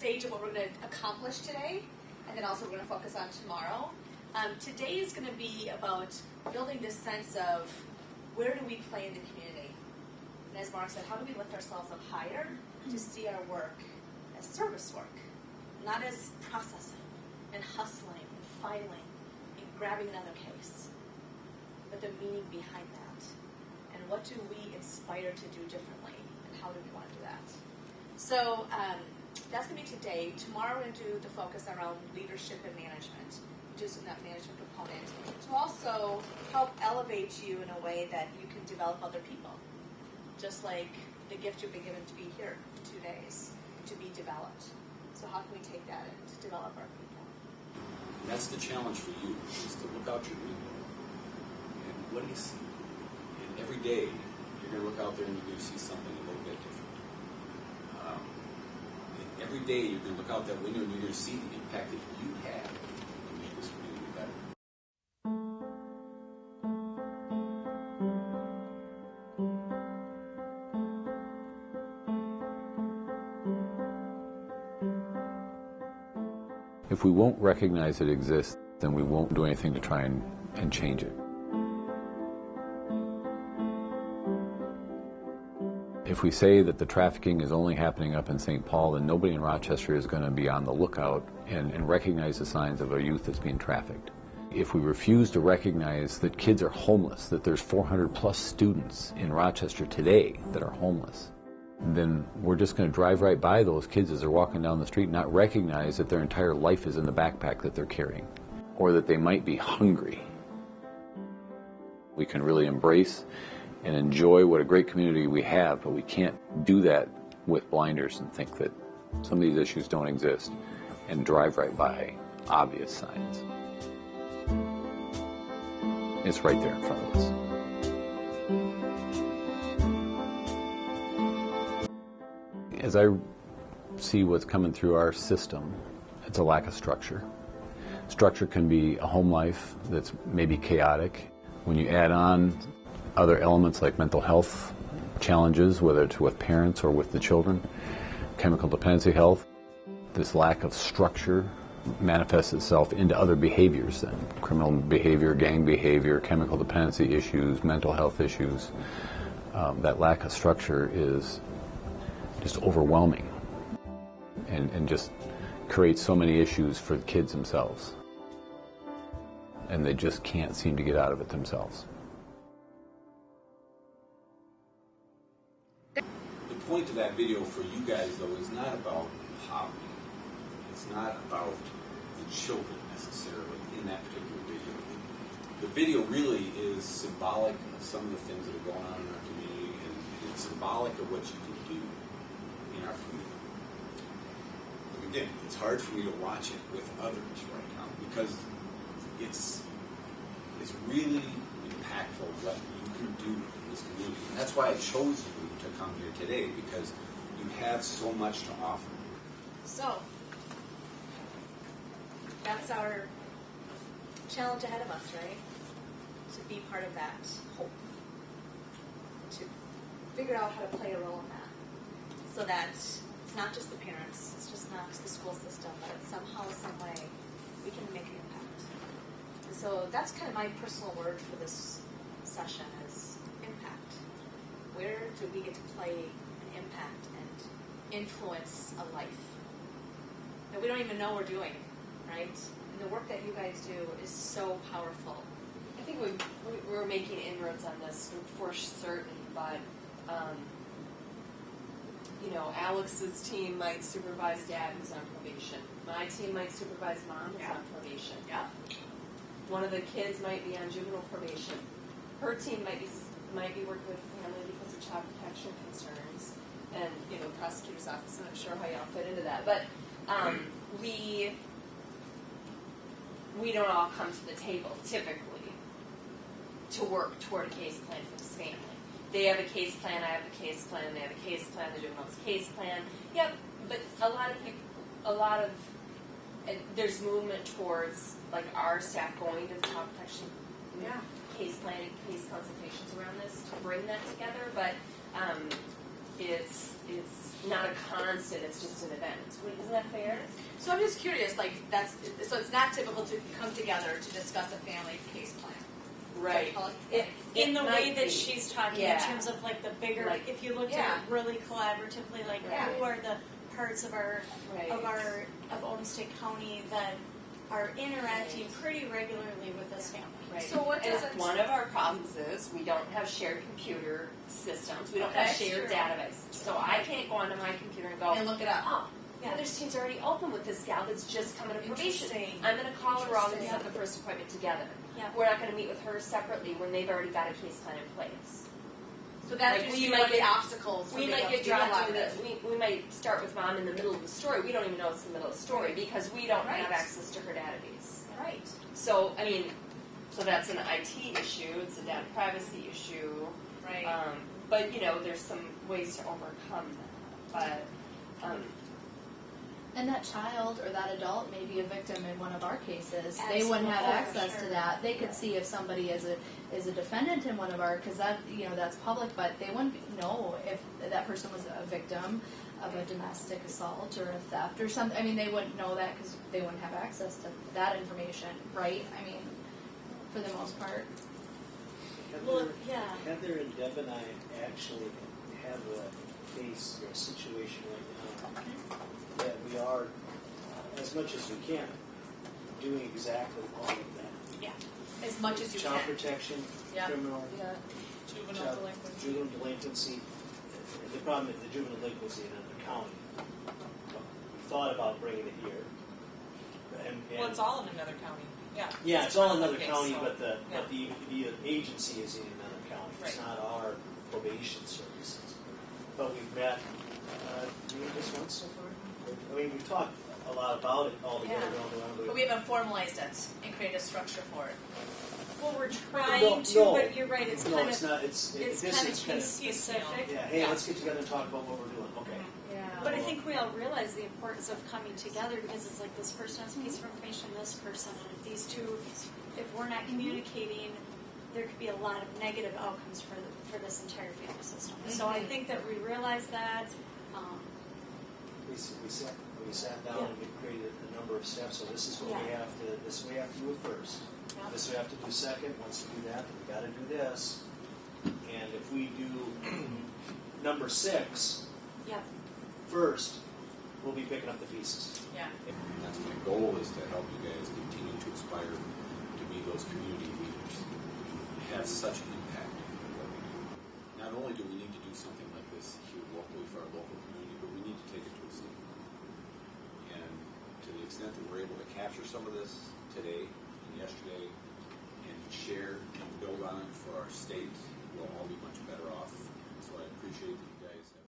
stage of what we're going to accomplish today, and then also we're going to focus on tomorrow. Today is going to be about building this sense of where do we play in the community. And as Mark said, how do we lift ourselves up higher to see our work as service work, not as processing and hustling and filing and grabbing another case, but the meaning behind that. And what do we aspire to do differently, and how do we want to do that? So that's going to be today. Tomorrow we're going to do the focus around leadership and management, which is in that management component, to also help elevate you in a way that you can develop other people, just like the gift you've been given to be here in 2 days, to be developed. So how can we take that and to develop our people? And that's the challenge for you, is to look out your window. And what do you see? And every day, you're going to look out there and you're going to see something a little bit different. And every day, you're going to look out that window and you're going to see the impact that you have to make this community better. If we won't recognize it exists, then we won't do anything to try and change it. If we say that the trafficking is only happening up in St. Paul, then nobody in Rochester is going to be on the lookout and recognize the signs of a youth that's being trafficked. If we refuse to recognize that kids are homeless, that there's 400 plus students in Rochester today that are homeless, then we're just going to drive right by those kids as they're walking down the street and not recognize that their entire life is in the backpack that they're carrying, or that they might be hungry. We can really embrace and enjoy what a great community we have, but we can't do that with blinders and think that some of these issues don't exist and drive right by obvious signs. It's right there in front of us. As I see what's coming through our system, it's a lack of structure. Structure can be a home life that's maybe chaotic. When you add on other elements like mental health challenges, whether it's with parents or with the children, chemical dependency health, this lack of structure manifests itself into other behaviors then. Criminal behavior, gang behavior, chemical dependency issues, mental health issues. That lack of structure is just overwhelming and just creates so many issues for the kids themselves. And they just can't seem to get out of it themselves. The point of that video for you guys, though, is not about poverty. It's not about the children necessarily in that particular video. The video really is symbolic of some of the things that are going on in our community, and it's symbolic of what you can do in our community. Again, it's hard for me to watch it with others right now because it's really impactful what you can do in this community. And that's why I chose you to come here today, because you have so much to offer. So, that's our challenge ahead of us, right? To be part of that hope. To figure out how to play a role in that. So that it's not just the parents, it's just not the school system, but somehow, some way, we can make an impact. And so that's kind of my personal word for this session is impact. Where do we get to play an impact and influence a life that we don't even know we're doing, right? And the work that you guys do is so powerful. I think we're making inroads on this for certain, but Alex's team might supervise dad who's on probation. My team might supervise mom who's on probation. Yeah. One of the kids might be on juvenile probation. Her team might be working with family because of child protection concerns, and prosecutor's office. I'm not sure how y'all fit into that, but we don't all come to the table typically to work toward a case plan for this family. They have a case plan, I have a case plan, they have a case plan, the juvenile's case plan. Yep, but a lot of there's movement towards like our staff going to the child protection case planning, case consultations around this to bring that together. But it's not a constant. It's just an event. Isn't that fair? So I'm just curious, like so it's not typical to come together to discuss a family case plan. Right. In the way might that be. she's talking, Yeah. in terms of like the bigger, Like, if you looked yeah. at it really collaboratively, like Right. who are the parts of Right. of Olmsted County that are interacting pretty regularly with this family. Right. So what And does it- one of our problems is we don't have shared computer systems. We don't have Okay, shared sure. databases. So I can't go onto my computer and go, And look it up. oh, Yeah. Heather's team's already open with this gal that's just coming to probation. Interesting. I'm going to call her all and Interesting. set the first appointment together. Yeah. We're not going to meet with her separately when they've already got a case plan in place. So that's Like, just we one might of the get- obstacles. We might get dropped into we might start with mom in the middle of the story. We don't even know it's the middle of the story because we don't have Right. access to her database. Right. So, I mean, so that's an IT issue, it's a data privacy issue. Right. But, you know, there's some ways to overcome that. But, And that child or that adult may be a victim in one of our cases. They Absolutely. wouldn't have Oh, access sure. to that. They could see if somebody is a defendant in one of our, because that, you know, that's public, but they wouldn't know if that person was a victim of a domestic assault or a theft or something. I mean, they wouldn't know that because they wouldn't have access to that information, right? I mean, for the most part. Well, yeah. Heather and Deb and I actually have a case or a situation right now that we are, as much as we can, doing exactly all of that. As much as you Child can. protection, Yeah. criminal, Juvenile child- delinquency. juvenile delinquency. The problem is the juvenile delinquency in another county. We thought about bringing it here. Well, it's all in another county. Yeah. Yeah, it's all in another Okay, county, so- but the yeah. the agency is in another county. It's Right. not our probation services. But we've met, just once so far. I mean, we've talked a lot about it all together. Yeah. Around But we haven't formalized it and created a structure for it. Well, we're trying No, to, no. but you're right. It's no, kind it's of not. It's it's this kind is of kind case of specific. yeah. Hey, let's get together and talk about what we're doing. Okay. Yeah. But I think we all realize the importance of coming together because it's like this person has a piece of information, this person, and if these two, if we're not communicating, there could be a lot of negative outcomes for this entire family system. So I think that we realize that. We sat down and we created a number of steps. So this is what we have to. This we have to do first. Yeah. This we have to do second. Once we do that, we got to do this. And if we do number 6 Yep. first, we'll be picking up the pieces. Yeah. And that's my goal, is to help you guys continue to aspire to be those community leaders and have such an impact on what we do. Not only do we need to do something like this here locally for our local community, but we need to take it to a state. And to the extent that we're able to capture some of this today and yesterday and share and build on it for our state, we'll all be much better off. So I appreciate